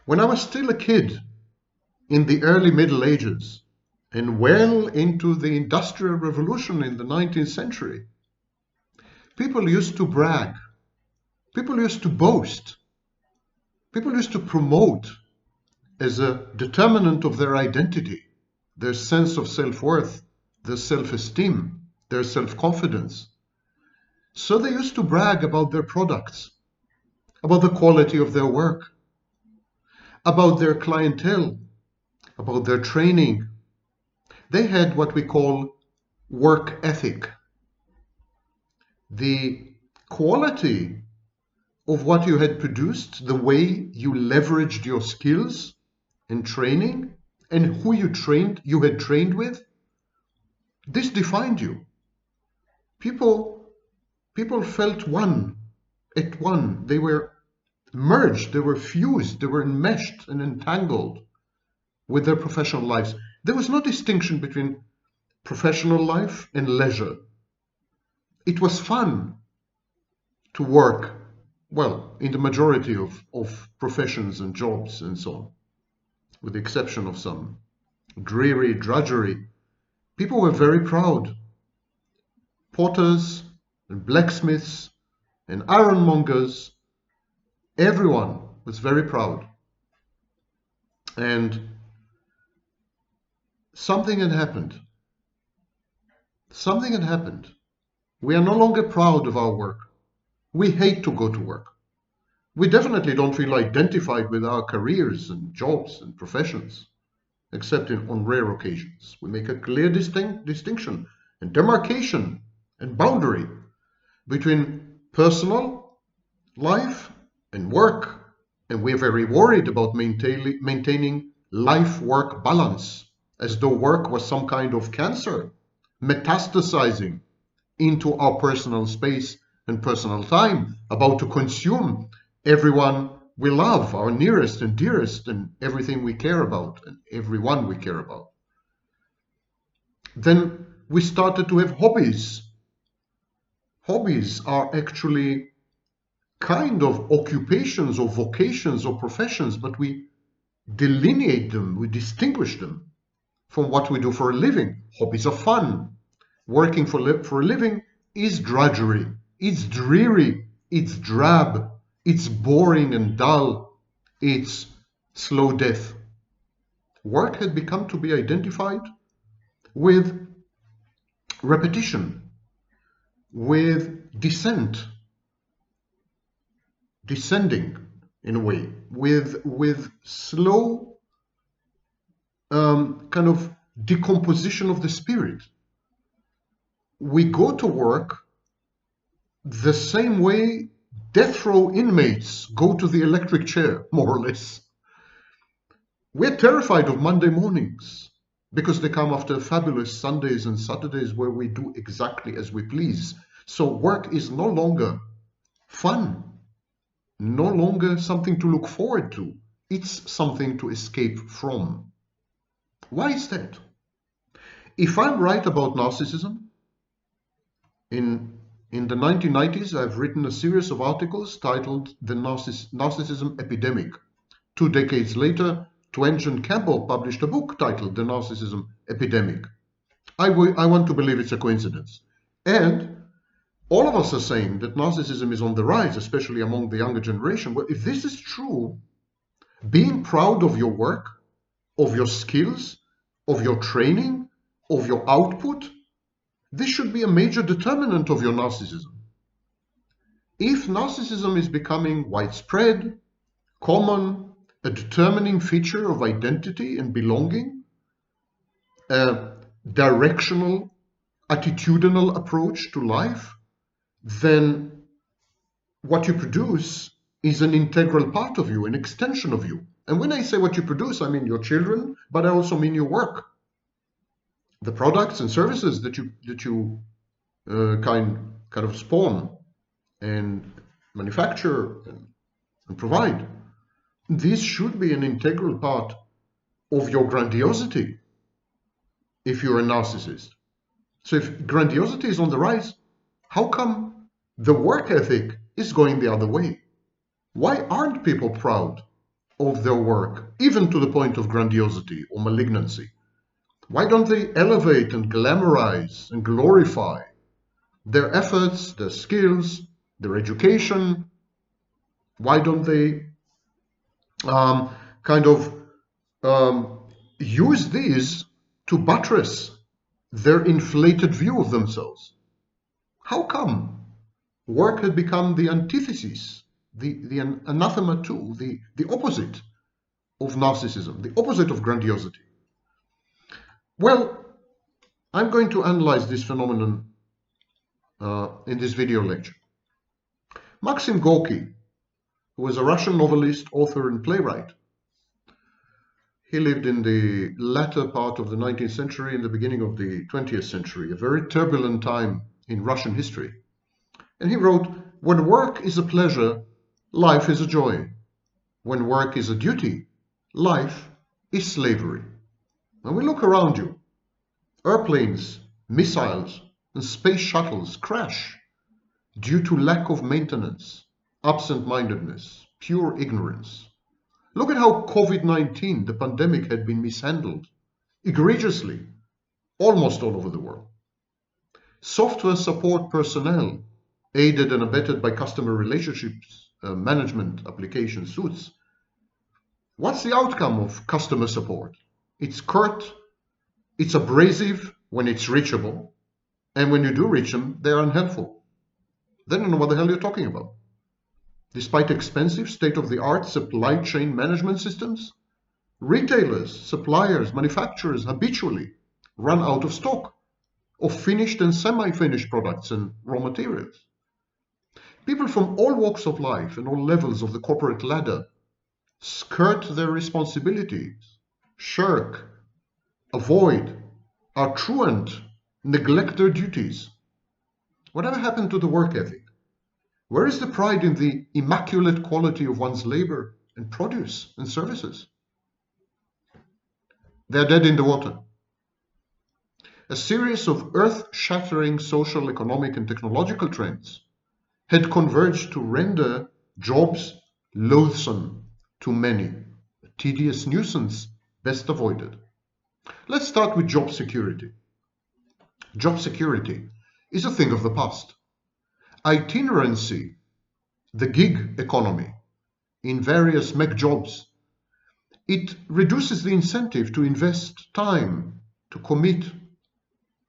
When I was still a kid in the early Middle Ages and well into the Industrial Revolution in the 19th century, people used to brag, people used to boast, people used to promote as a determinant of their identity, their sense of self-worth, their self-esteem, their self-confidence. So they used to brag about their products, about the quality of their work, about their clientele, about their training. They had what we call work ethic. The quality of what you had produced, the way you leveraged your skills and training, and who you had trained with, this defined you. People felt one at one. They were merged, they were fused, they were enmeshed and entangled with their professional lives. There was no distinction between professional life and leisure. It was fun to work, well, in the majority of professions and jobs and so on, with the exception of some dreary drudgery. People were very proud. Potters and blacksmiths and ironmongers, everyone was very proud. And something had happened. Something had happened. We are no longer proud of our work. We hate to go to work. We definitely don't feel identified with our careers and jobs and professions, except on rare occasions. We make a clear distinction and demarcation and boundary between personal life and work, and we're very worried about maintaining life-work balance, as though work was some kind of cancer metastasizing into our personal space and personal time, about to consume everyone we love, our nearest and dearest, and everything we care about, and everyone we care about. Then we started to have hobbies. Hobbies are actually kind of occupations or vocations or professions, but we delineate them, we distinguish them from what we do for a living. Hobbies are fun. Working for a living is drudgery. It's dreary. It's drab. It's boring and dull. It's slow death. Work had become to be identified with repetition, with descending in a way, with slow kind of decomposition of the spirit. We go to work the same way death row inmates go to the electric chair, more or less. We're terrified of Monday mornings because they come after fabulous Sundays and Saturdays where we do exactly as we please. So work is no longer fun, no longer something to look forward to. It's something to escape from. Why is that? If I'm right about narcissism, in the 1990s, I've written a series of articles titled The Narcissism Epidemic. 2 decades later, Twenge and Campbell published a book titled The Narcissism Epidemic. I want to believe it's a coincidence. And all of us are saying that narcissism is on the rise, especially among the younger generation. Well, if this is true, being proud of your work, of your skills, of your training, of your output, this should be a major determinant of your narcissism. If narcissism is becoming widespread, common, a determining feature of identity and belonging, a directional, attitudinal approach to life, then what you produce is an integral part of you, an extension of you. And when I say what you produce, I mean your children, but I also mean your work. The products and services that you kind of spawn and manufacture and provide. This should be an integral part of your grandiosity if you're a narcissist. So if grandiosity is on the rise, how come the work ethic is going the other way? Why aren't people proud of their work, even to the point of grandiosity or malignancy? Why don't they elevate and glamorize and glorify their efforts, their skills, their education? Why don't they kind of use these to buttress their inflated view of themselves? How come work had become the antithesis, the anathema tool, the opposite of narcissism, the opposite of grandiosity? Well, I'm going to analyze this phenomenon in this video lecture. Maxim Gorky, who was a Russian novelist, author, and playwright, he lived in the latter part of the 19th century and the beginning of the 20th century, a very turbulent time in Russian history. And he wrote, "When work is a pleasure, life is a joy. When work is a duty, life is slavery." When we look around you, airplanes, missiles, and space shuttles crash due to lack of maintenance, absent-mindedness, pure ignorance. Look at how COVID-19, the pandemic, had been mishandled egregiously almost all over the world. Software support personnel, aided and abetted by customer relationships management application suits. What's the outcome of customer support? It's curt, it's abrasive when it's reachable, and when you do reach them, they're unhelpful. They don't know what the hell you're talking about. Despite expensive state-of-the-art supply chain management systems, retailers, suppliers, manufacturers habitually run out of stock of finished and semi-finished products and raw materials. People from all walks of life and all levels of the corporate ladder skirt their responsibilities, shirk, avoid, are truant, neglect their duties. Whatever happened to the work ethic? Where is the pride in the immaculate quality of one's labor and produce and services? They're dead in the water. A series of earth-shattering social, economic, and technological trends had converged to render jobs loathsome to many, a tedious nuisance best avoided. Let's start with job security. Job security is a thing of the past. Itinerancy, the gig economy, in various mech jobs, it reduces the incentive to invest time, to commit,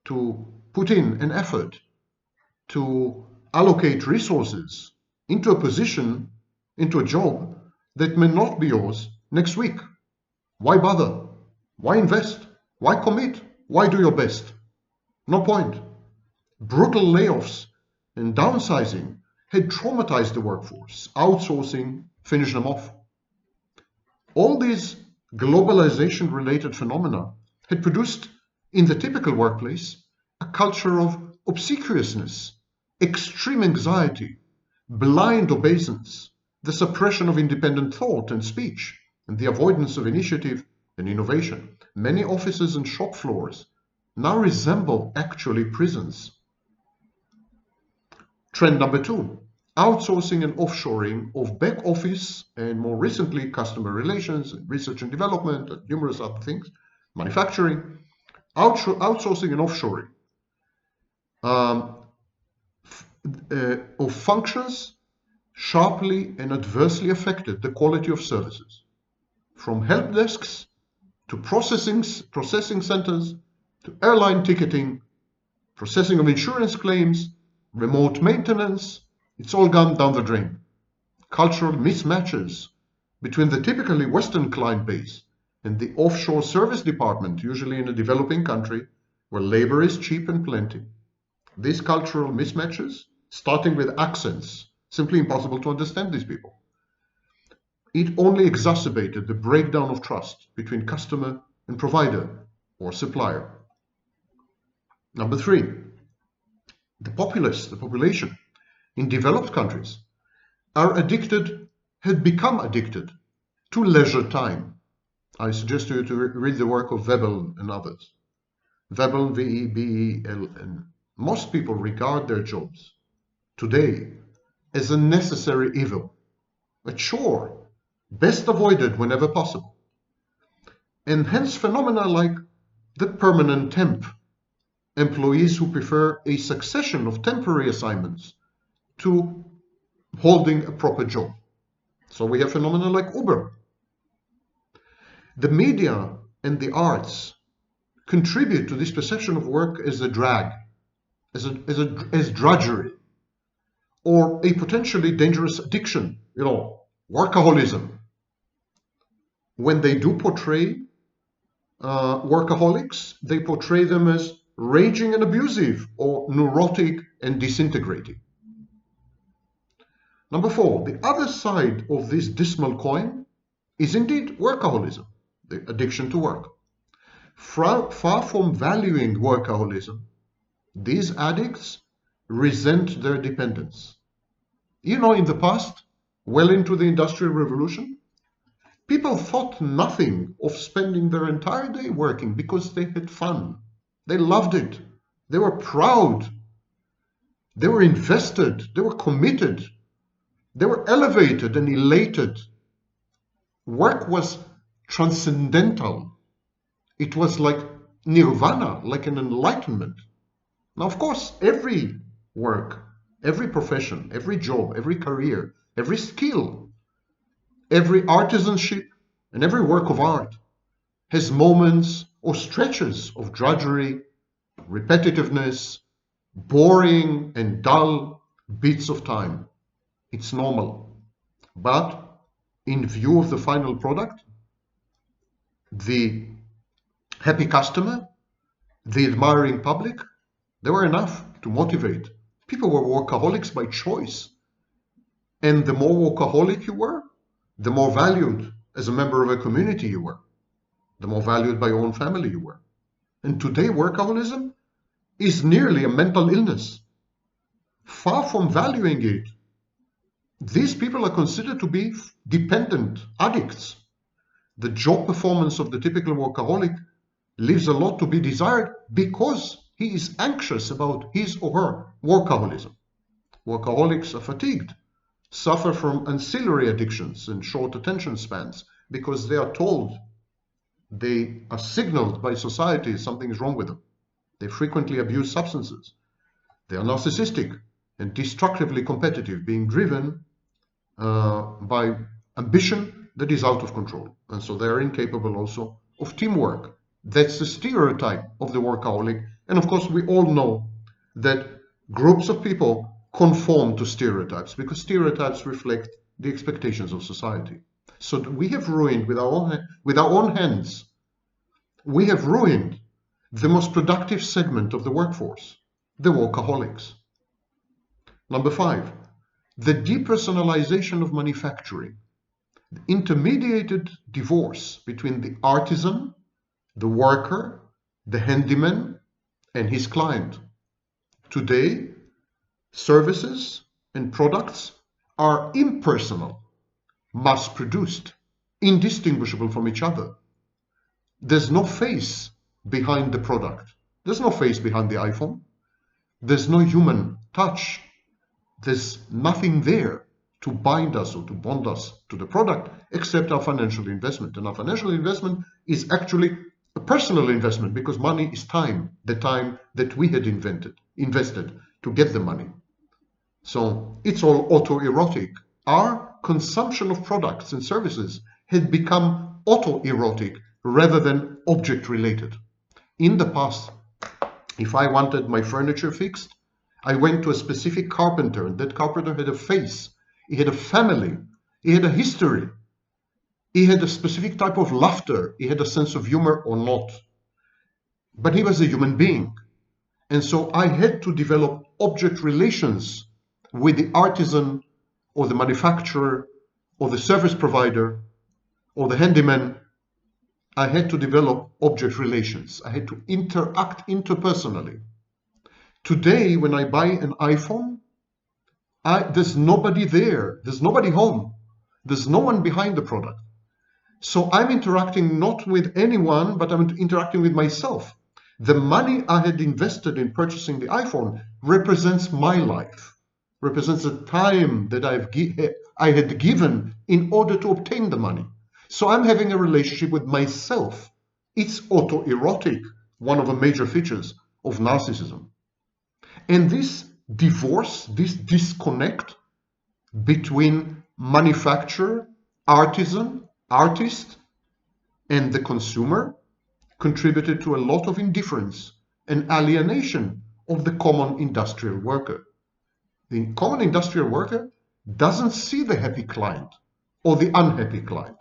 to put in an effort, to allocate resources into a position, into a job that may not be yours next week. Why bother? Why invest? Why commit? Why do your best? No point. Brutal layoffs and downsizing had traumatized the workforce. Outsourcing finished them off. All these globalization-related phenomena had produced in the typical workplace a culture of obsequiousness, extreme anxiety, blind obeisance, the suppression of independent thought and speech, and the avoidance of initiative and innovation. Many offices and shop floors now resemble actually prisons. Trend number 2, outsourcing and offshoring of back office and more recently customer relations, research and development, and numerous other things, manufacturing, outsourcing and offshoring of functions sharply and adversely affected the quality of services, from help desks to processing centers to airline ticketing, processing of insurance claims, remote maintenance. It's all gone down the drain. Cultural mismatches between the typically Western client base and the offshore service department, usually in a developing country where labor is cheap and plenty. These cultural mismatches, starting with accents, simply impossible to understand these people. It only exacerbated the breakdown of trust between customer and provider or supplier. Number 3, the population in developed countries had become addicted to leisure time. I suggest you to read the work of Webel and others. Webel, W-E-B-E-L-N. Most people regard their jobs today as a necessary evil, a chore, best avoided whenever possible. And hence phenomena like the permanent temp, employees who prefer a succession of temporary assignments to holding a proper job. So we have phenomena like Uber. The media and the arts contribute to this perception of work as a drag, as drudgery, or a potentially dangerous addiction, workaholism. When they do portray workaholics, they portray them as raging and abusive, or neurotic and disintegrating. Number 4, the other side of this dismal coin is indeed workaholism, the addiction to work. Far from valuing workaholism, these addicts resent their dependence. In the past, well into the Industrial Revolution, people thought nothing of spending their entire day working because they had fun. They loved it. They were proud. They were invested. They were committed. They were elevated and elated. Work was transcendental. It was like nirvana, like an enlightenment. Now, of course, every work, every profession, every job, every career, every skill, every artisanship, and every work of art has moments or stretches of drudgery, repetitiveness, boring and dull bits of time. It's normal. But in view of the final product, the happy customer, the admiring public, they were enough to motivate. People were workaholics by choice. And the more workaholic you were, the more valued as a member of a community you were, the more valued by your own family you were. And today, workaholism is nearly a mental illness. Far from valuing it, these people are considered to be dependent addicts. The job performance of the typical workaholic leaves a lot to be desired because he is anxious about his or her workaholism. Workaholics are fatigued, suffer from ancillary addictions and short attention spans because they are told, they are signaled by society something is wrong with them. They frequently abuse substances. They are narcissistic and destructively competitive, being driven by ambition that is out of control. And so they are incapable also of teamwork. That's the stereotype of the workaholic. And of course, we all know that groups of people conform to stereotypes because stereotypes reflect the expectations of society. So we have ruined with our own hands, we have ruined the most productive segment of the workforce, the workaholics. Number 5, the depersonalization of manufacturing, the intermediated divorce between the artisan, the worker, the handyman, and his client. Today, services and products are impersonal, mass-produced, indistinguishable from each other. There's no face behind the product. There's no face behind the iPhone. There's no human touch. There's nothing there to bind us or to bond us to the product except our financial investment. And our financial investment is actually a personal investment because money is time, the time that we had invested to get the money. So it's all autoerotic. Our consumption of products and services had become autoerotic rather than object-related. In the past, if I wanted my furniture fixed, I went to a specific carpenter, and that carpenter had a face, he had a family, he had a history, he had a specific type of laughter, he had a sense of humor or not. But he was a human being. And so I had to develop object relations with the artisan or the manufacturer or the service provider or the handyman. I had to develop object relations. I had to interact interpersonally. Today, when I buy an iPhone, there's nobody there. There's nobody home. There's no one behind the product. So I'm interacting not with anyone, but I'm interacting with myself. The money I had invested in purchasing the iPhone represents my life, represents the time that I've I had given in order to obtain the money. So I'm having a relationship with myself. It's autoerotic, one of the major features of narcissism. And this divorce, this disconnect between manufacturer, artisan, artist, and the consumer contributed to a lot of indifference and alienation of the common industrial worker. The common industrial worker doesn't see the happy client or the unhappy client.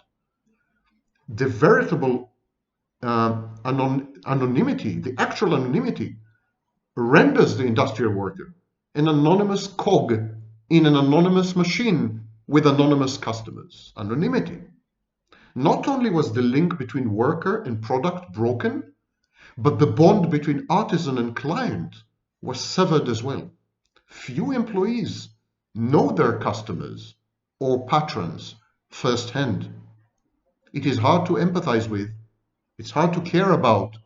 The veritable anonymity, the actual anonymity, renders the industrial worker an anonymous cog in an anonymous machine with anonymous customers. Anonymity. Not only was the link between worker and product broken, but the bond between artisan and client was severed as well. Few employees know their customers or patrons firsthand. It is hard to empathize with, it's hard to care about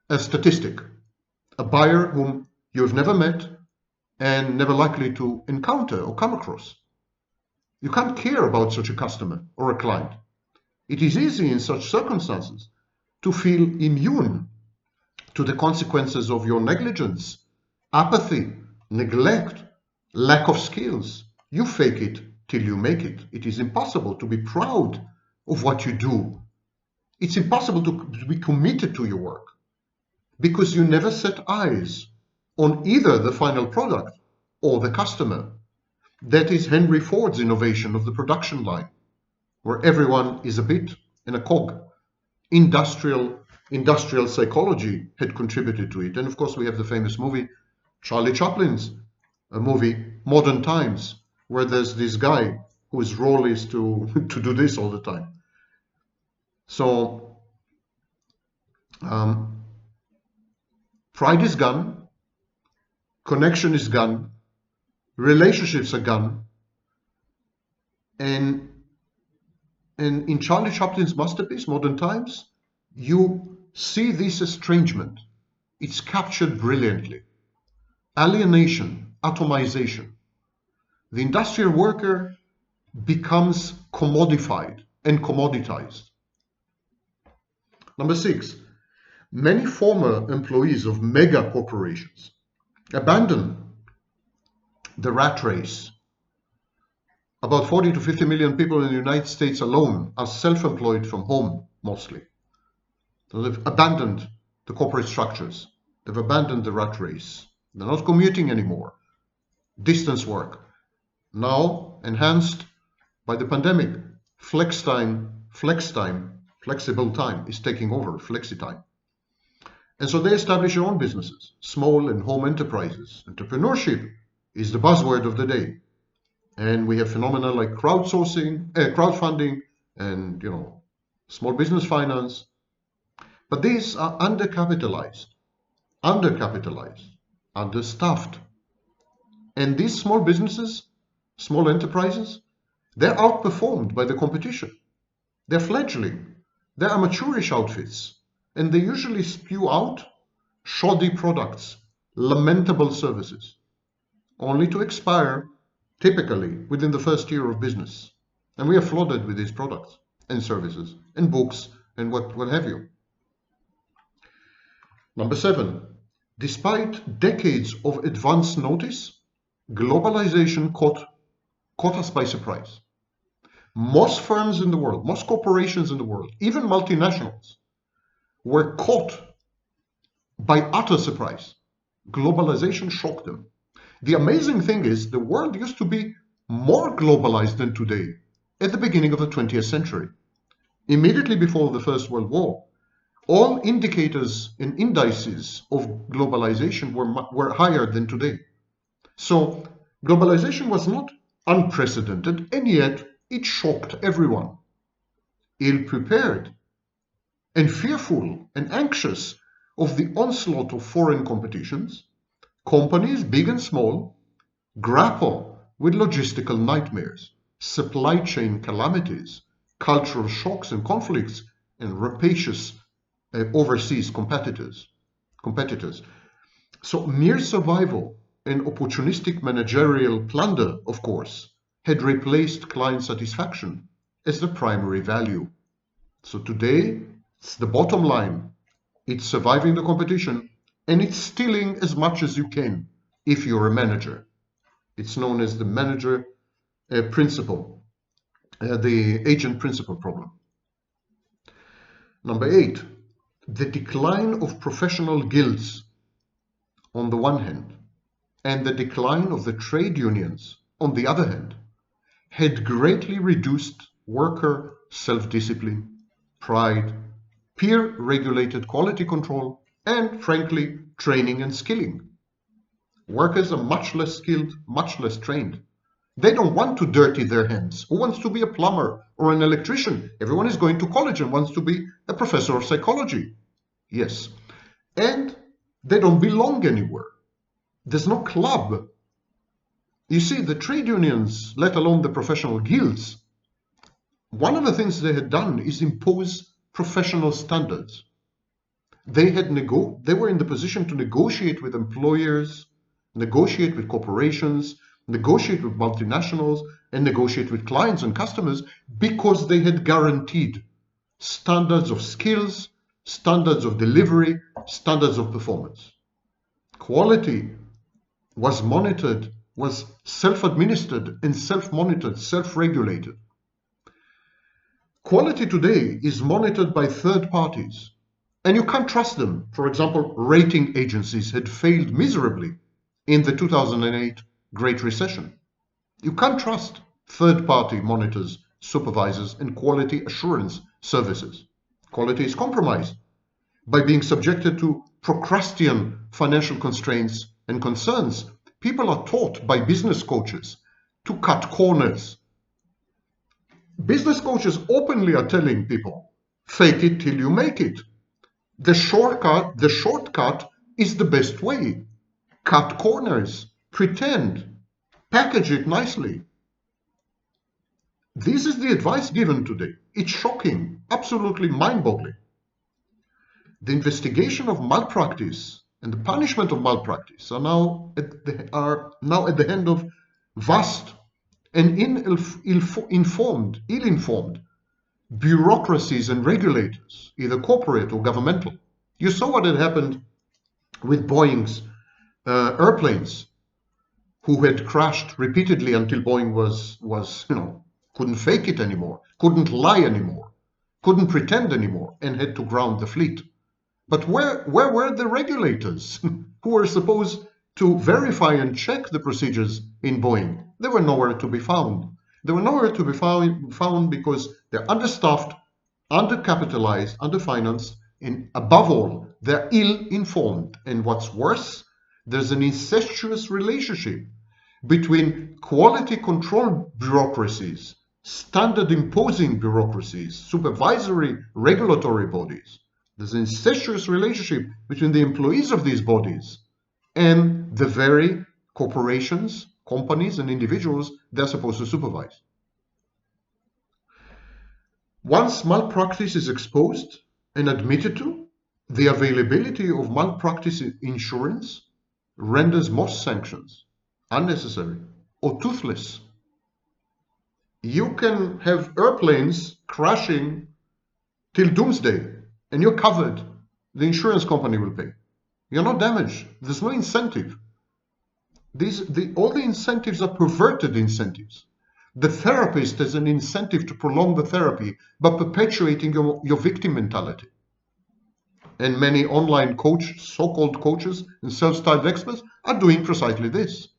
a statistic, a buyer whom you have never met and never likely to encounter or come across. You can't care about such a customer or a client. It is easy in such circumstances to feel immune to the consequences of your negligence, apathy, neglect, lack of skills. You fake it till you make it. It is impossible to be proud of what you do. It's impossible to be committed to your work because you never set eyes on either the final product or the customer. That is Henry Ford's innovation of the production line, where everyone is a bit and a cog. Industrial psychology had contributed to it. And of course, we have the famous movie, Charlie Chaplin's movie, Modern Times, where there's this guy whose role is to do this all the time. So, pride is gone, connection is gone, relationships are gone, and in Charlie Chaplin's masterpiece, Modern Times, you see this estrangement. It's captured brilliantly. Alienation, atomization. The industrial worker becomes commodified and commoditized. Number 6, many former employees of mega corporations abandon the rat race. About 40 to 50 million people in the United States alone are self-employed from home, mostly. So they've abandoned the corporate structures. They've abandoned the rat race. They're not commuting anymore. Distance work. Now enhanced by the pandemic, flex time, flexible time is taking over, flexi time. And so they establish their own businesses, small and home enterprises. Entrepreneurship is the buzzword of the day. And we have phenomena like crowdfunding, and small business finance. But these are undercapitalized, understaffed. And these small businesses, small enterprises, they're outperformed by the competition. They're fledgling. They're amateurish outfits. And they usually spew out shoddy products, lamentable services, only to expire typically within the first year of business. And we are flooded with these products and services and books and what have you. Number 7, despite decades of advance notice, globalization caught us by surprise. Most firms in the world, most corporations in the world, even multinationals, were caught by utter surprise. Globalization shocked them. The amazing thing is the world used to be more globalized than today at the beginning of the 20th century. Immediately before the First World War, all indicators and indices of globalization were higher than today. So globalization was not unprecedented, and yet it shocked everyone. Ill-prepared and fearful and anxious of the onslaught of foreign competitions, companies, big and small, grapple with logistical nightmares, supply chain calamities, cultural shocks and conflicts, and rapacious overseas competitors. So mere survival and opportunistic managerial plunder, of course, had replaced client satisfaction as the primary value. So today, it's the bottom line. It's surviving the competition, and it's stealing as much as you can if you're a manager. It's known as the manager principle, the agent principle problem. Number 8, the decline of professional guilds on the one hand, and the decline of the trade unions on the other hand, had greatly reduced worker self-discipline, pride, peer-regulated quality control, and, frankly, training and skilling. Workers are much less skilled, much less trained. They don't want to dirty their hands. Who wants to be a plumber or an electrician? Everyone is going to college and wants to be a professor of psychology. Yes. And they don't belong anywhere. There's no club. You see, the trade unions, let alone the professional guilds, one of the things they had done is impose professional standards. They were in the position to negotiate with employers, negotiate with corporations, negotiate with multinationals, and negotiate with clients and customers because they had guaranteed standards of skills, standards of delivery, standards of performance. Quality was monitored, was self-administered and self-monitored, self-regulated. Quality today is monitored by third parties, and you can't trust them. For example, rating agencies had failed miserably in the 2008 Great Recession. You can't trust third-party monitors, supervisors, and quality assurance services. Quality is compromised by being subjected to Procrustean financial constraints and concerns. People are taught by business coaches to cut corners. Business coaches openly are telling people, fake it till you make it. The shortcut is the best way. Cut corners, pretend, package it nicely. This is the advice given today. It's shocking, absolutely mind-boggling. The investigation of malpractice and the punishment of malpractice are now at the hand of vast and ill-informed bureaucracies and regulators, either corporate or governmental. You saw what had happened with Boeing's airplanes, who had crashed repeatedly until Boeing couldn't fake it anymore, couldn't lie anymore, couldn't pretend anymore, and had to ground the fleet. But where were the regulators who were supposed to verify and check the procedures in Boeing? They were nowhere to be found. They were nowhere to be found because they're understaffed, undercapitalized, underfinanced, and above all, they're ill-informed. And what's worse, there's an incestuous relationship between quality control bureaucracies, standard imposing bureaucracies, supervisory regulatory bodies. There's an incestuous relationship between the employees of these bodies and the very corporations, companies, and individuals they're supposed to supervise. Once malpractice is exposed and admitted to, the availability of malpractice insurance renders most sanctions unnecessary or toothless. You can have airplanes crashing till doomsday and you're covered. The insurance company will pay. You're not damaged. There's no incentive. All the incentives are perverted incentives. The therapist has an incentive to prolong the therapy by perpetuating your victim mentality. And many online so-called coaches and self-styled experts are doing precisely this.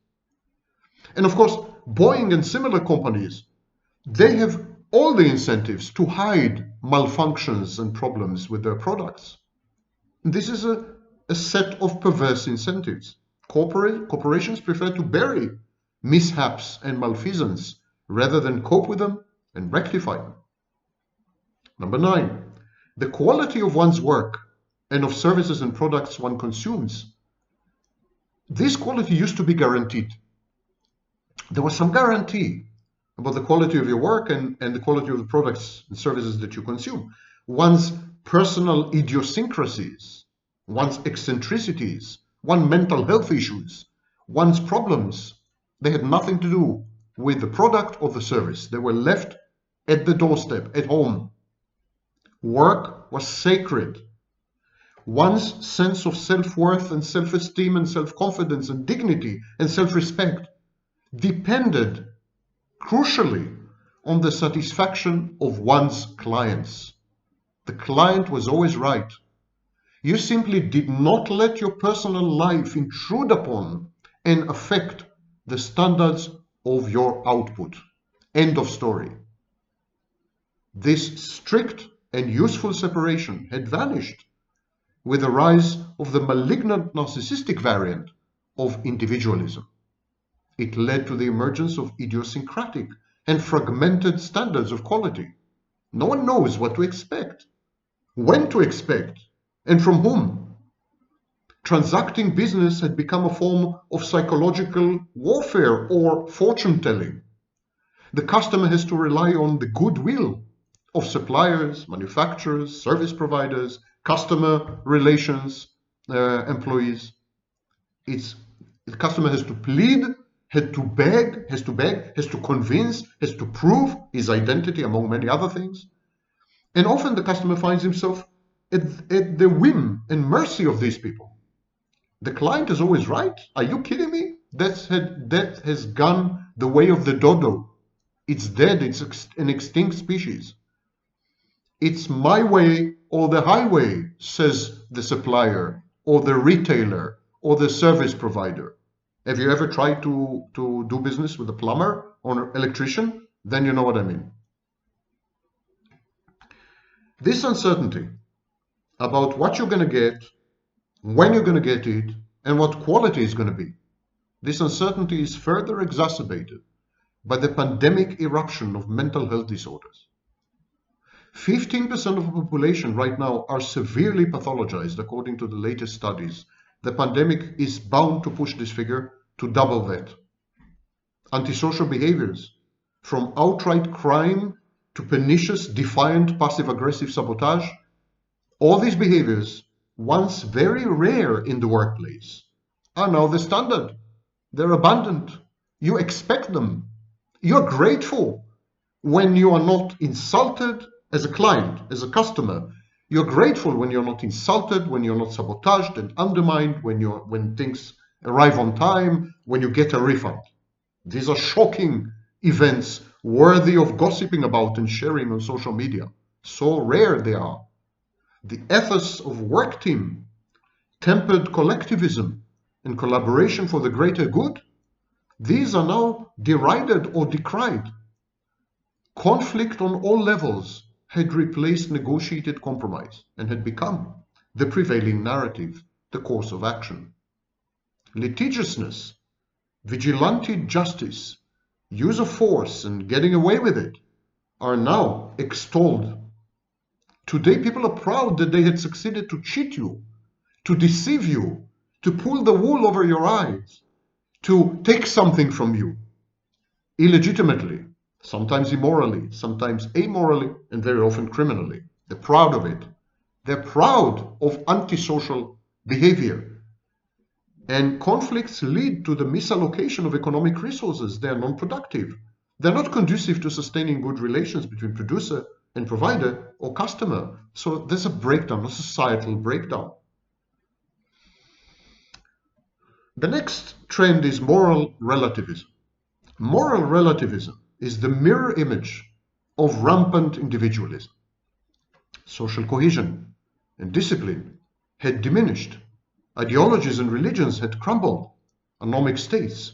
And of course, Boeing and similar companies, they have all the incentives to hide malfunctions and problems with their products. This is a set of perverse incentives. Corporations prefer to bury mishaps and malfeasance rather than cope with them and rectify them. Number 9, the quality of one's work and of services and products one consumes. This quality used to be guaranteed. There was some guarantee about the quality of your work and the quality of the products and services that you consume. One's personal idiosyncrasies, one's eccentricities, one's mental health issues, one's problems, they had nothing to do with the product or the service. They were left at the doorstep, at home. Work was sacred. One's sense of self-worth and self-esteem and self-confidence and dignity and self-respect depended crucially on the satisfaction of one's clients. The client was always right. You simply did not let your personal life intrude upon and affect the standards of your output. End of story. This strict and useful separation had vanished with the rise of the malignant narcissistic variant of individualism. It led to the emergence of idiosyncratic and fragmented standards of quality. No one knows what to expect, when to expect, and from whom. Transacting business had become a form of psychological warfare or fortune-telling. The customer has to rely on the goodwill of suppliers, manufacturers, service providers, customer relations, employees. The customer has to plead, has to beg, has to convince, has to prove his identity, among many other things. And often the customer finds himself at the whim and mercy of these people. The client is always right. Are you kidding me? That has gone the way of the dodo. It's dead. It's an extinct species. It's my way or the highway, says the supplier or the retailer or the service provider. Have you ever tried to do business with a plumber or an electrician? Then you know what I mean. This uncertainty about what you're going to get, when you're going to get it, and what quality is going to be. This uncertainty is further exacerbated by the pandemic eruption of mental health disorders. 15% of the population right now are severely pathologized, according to the latest studies. The pandemic is bound to push this figure to double that. Antisocial behaviors, from outright crime to pernicious, defiant, passive-aggressive sabotage, all these behaviors, once very rare in the workplace, are now the standard. They're abundant. You expect them. You're grateful when you are not insulted as a client, as a customer. You're grateful when you're not insulted, when you're not sabotaged and undermined, when things arrive on time, when you get a refund. These are shocking events worthy of gossiping about and sharing on social media. So rare they are. The ethos of work team, tempered collectivism, and collaboration for the greater good, these are now derided or decried. Conflict on all levels had replaced negotiated compromise and had become the prevailing narrative, the course of action. Litigiousness, vigilante justice, use of force and getting away with it are now extolled. Today people are proud that they had succeeded to cheat you, to deceive you, to pull the wool over your eyes, to take something from you illegitimately, sometimes immorally, sometimes amorally, and very often criminally. They're proud of it. They're proud of antisocial behavior. And conflicts lead to the misallocation of economic resources. They're non-productive. They're not conducive to sustaining good relations between producer and provider or customer. So there's a breakdown, a societal breakdown. The next trend is moral relativism. Moral relativism is the mirror image of rampant individualism. Social cohesion and discipline had diminished. Ideologies and religions had crumbled. Anomic states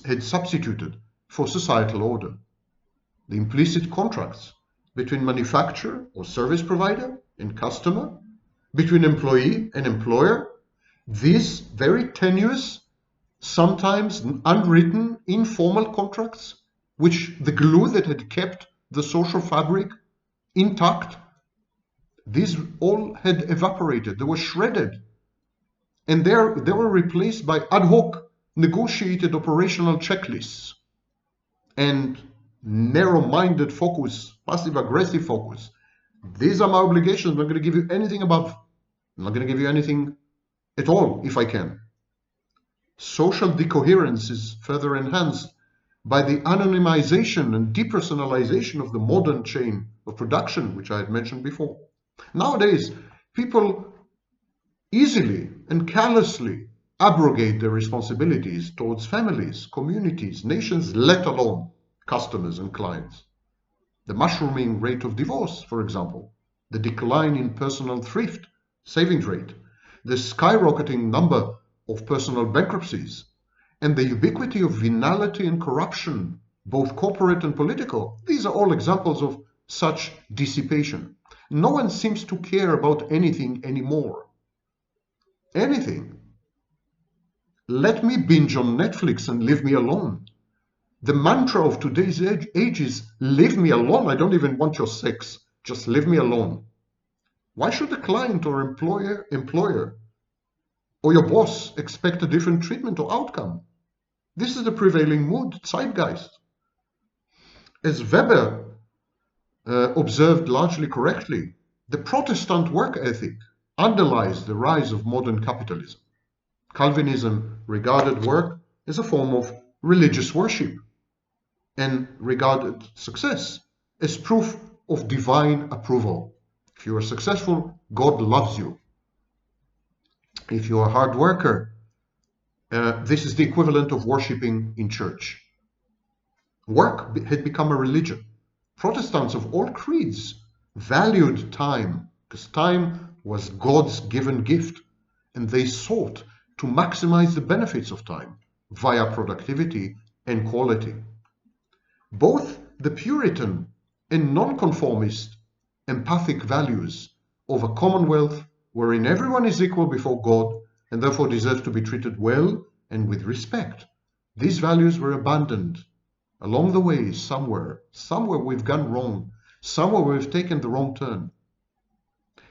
had substituted for societal order. The implicit contracts between manufacturer or service provider and customer, between employee and employer, these very tenuous, sometimes unwritten, informal contracts, which the glue that had kept the social fabric intact, these all had evaporated. They were shredded. And they were replaced by ad hoc, negotiated operational checklists and narrow-minded focus, passive-aggressive focus. These are my obligations. I'm not going to give you anything above. I'm not going to give you anything at all if I can. Social decoherence is further enhanced by the anonymization and depersonalization of the modern chain of production, which I had mentioned before. Nowadays, people easily and carelessly abrogate their responsibilities towards families, communities, nations, let alone customers and clients. The mushrooming rate of divorce, for example, the decline in personal thrift, savings rate, the skyrocketing number of personal bankruptcies, and the ubiquity of venality and corruption, both corporate and political. These are all examples of such dissipation. No one seems to care about anything anymore. Anything. Let me binge on Netflix and leave me alone. The mantra of today's age is, leave me alone. I don't even want your sex. Just leave me alone. Why should the client or employer or your boss expect a different treatment or outcome? This is the prevailing mood, zeitgeist. As Weber observed largely correctly, the Protestant work ethic underlies the rise of modern capitalism. Calvinism regarded work as a form of religious worship and regarded success as proof of divine approval. If you are successful, God loves you. If you are a hard worker, this is the equivalent of worshiping in church. Work had become a religion. Protestants of all creeds valued time because time was God's given gift, and they sought to maximize the benefits of time via productivity and quality. Both the Puritan and nonconformist empathic values of a commonwealth wherein everyone is equal before God and therefore deserves to be treated well and with respect. These values were abandoned along the way somewhere we've gone wrong, somewhere we've taken the wrong turn.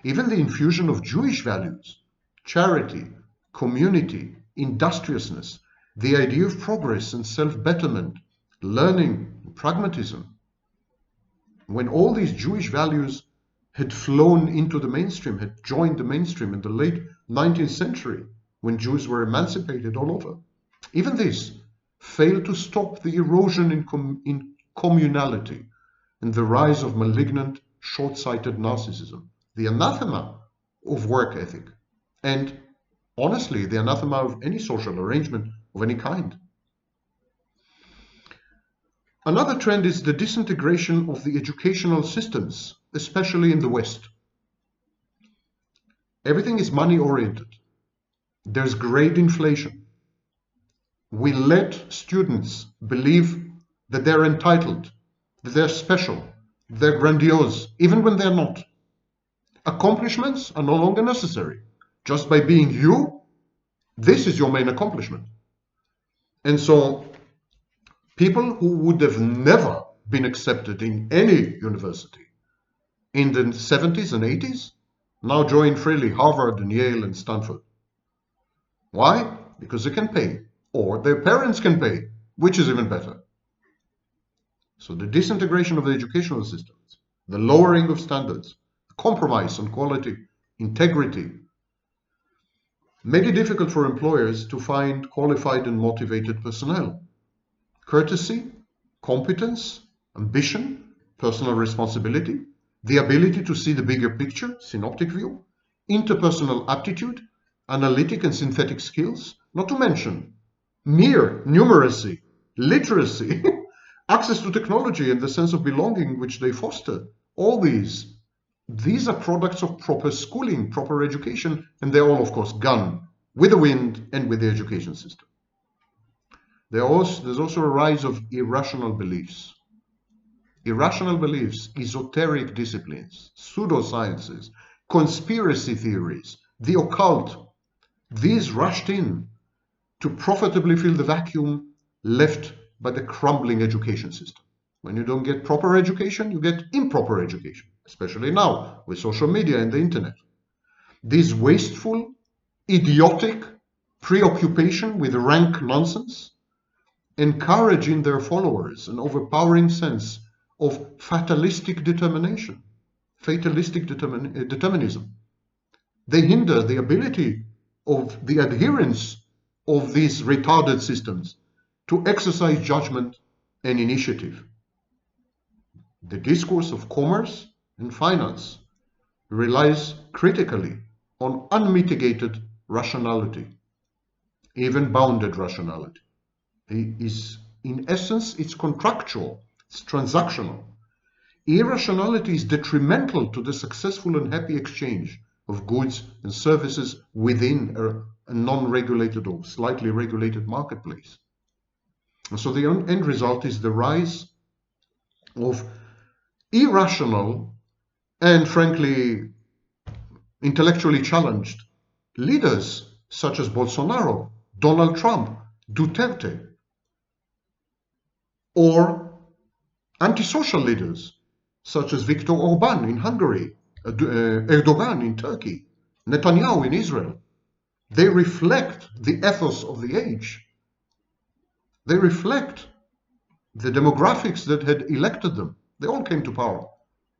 Even the infusion of Jewish values, charity, community, industriousness, the idea of progress and self-betterment, learning, pragmatism. When all these Jewish values had flown into the mainstream, had joined the mainstream in the late 19th century, when Jews were emancipated all over, even this failed to stop the erosion in communality and the rise of malignant, short-sighted narcissism, the anathema of work ethic, and honestly, the anathema of any social arrangement of any kind. Another trend is the disintegration of the educational systems, especially in the West. Everything is money-oriented. There's grade inflation. We let students believe that they're entitled, that they're special, they're grandiose, even when they're not. Accomplishments are no longer necessary. Just by being you, this is your main accomplishment. And so people who would have never been accepted in any university in the 70s and 80s now join freely Harvard and Yale and Stanford. Why? Because they can pay, or their parents can pay, which is even better. So the disintegration of the educational systems, the lowering of standards, compromise on quality, integrity, made it difficult for employers to find qualified and motivated personnel. Courtesy, competence, ambition, personal responsibility, the ability to see the bigger picture, synoptic view, interpersonal aptitude, analytic and synthetic skills, not to mention mere numeracy, literacy, access to technology and the sense of belonging which they foster. All these are products of proper schooling, proper education, and they're all, of course, gone with the wind and with the education system. There's also a rise of irrational beliefs. Irrational beliefs, esoteric disciplines, pseudosciences, conspiracy theories, the occult, these rushed in to profitably fill the vacuum left by the crumbling education system. When you don't get proper education, you get improper education, especially now with social media and the internet. This wasteful, idiotic preoccupation with rank nonsense encourage in their followers an overpowering sense of fatalistic determinism. They hinder the ability of the adherents of these retarded systems to exercise judgment and initiative. The discourse of commerce and finance relies critically on unmitigated rationality, even bounded rationality. In essence, it's contractual, it's transactional. Irrationality is detrimental to the successful and happy exchange of goods and services within a non-regulated or slightly regulated marketplace. And so the end result is the rise of irrational and, frankly, intellectually challenged leaders such as Bolsonaro, Donald Trump, Duterte, or antisocial leaders such as Viktor Orban in Hungary, Erdogan in Turkey, Netanyahu in Israel. They reflect the ethos of the age. They reflect the demographics that had elected them. They all came to power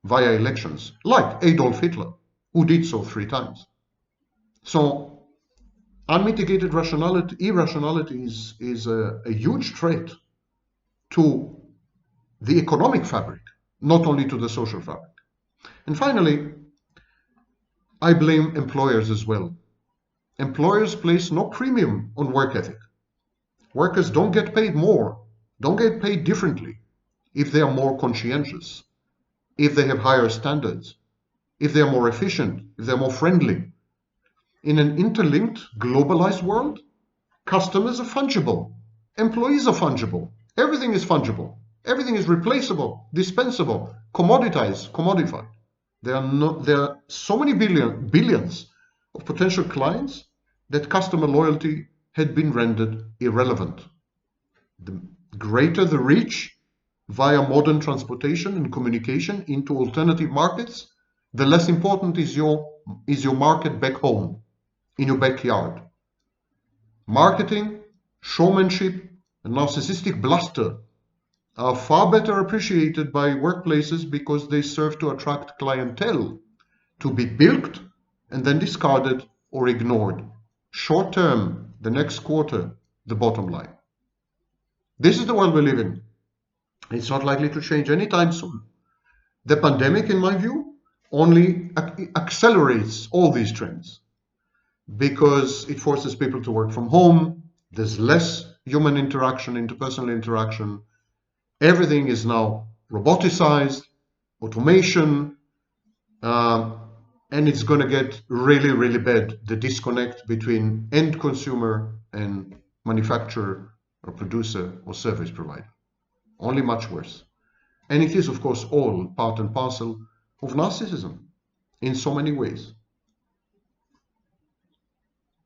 via elections, like Adolf Hitler, who did so 3 times. So unmitigated irrationality is a huge threat to the economic fabric, not only to the social fabric. And finally, I blame employers as well. Employers place no premium on work ethic. Workers don't get paid more, don't get paid differently if they are more conscientious, if they have higher standards, if they are more efficient, if they're more friendly. In an interlinked, globalized world, customers are fungible, employees are fungible, everything is fungible, everything is replaceable, dispensable, commoditized, commodified. There are so many billions of potential clients that customer loyalty had been rendered irrelevant. The greater the reach via modern transportation and communication into alternative markets, the less important is your market back home, in your backyard. Marketing, showmanship, and narcissistic bluster are far better appreciated by workplaces because they serve to attract clientele to be bilked and then discarded or ignored. Short term, the next quarter, the bottom line. This is the world we live in. It's not likely to change anytime soon. The pandemic, in my view, only accelerates all these trends because it forces people to work from home. There's less human interaction, interpersonal interaction. Everything is now roboticized, automation, and it's going to get really, really bad, the disconnect between end consumer and manufacturer or producer or service provider. Only much worse. And it is, of course, all part and parcel of narcissism in so many ways.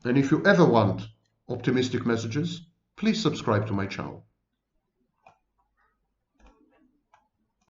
And if you ever want optimistic messages, please subscribe to my channel.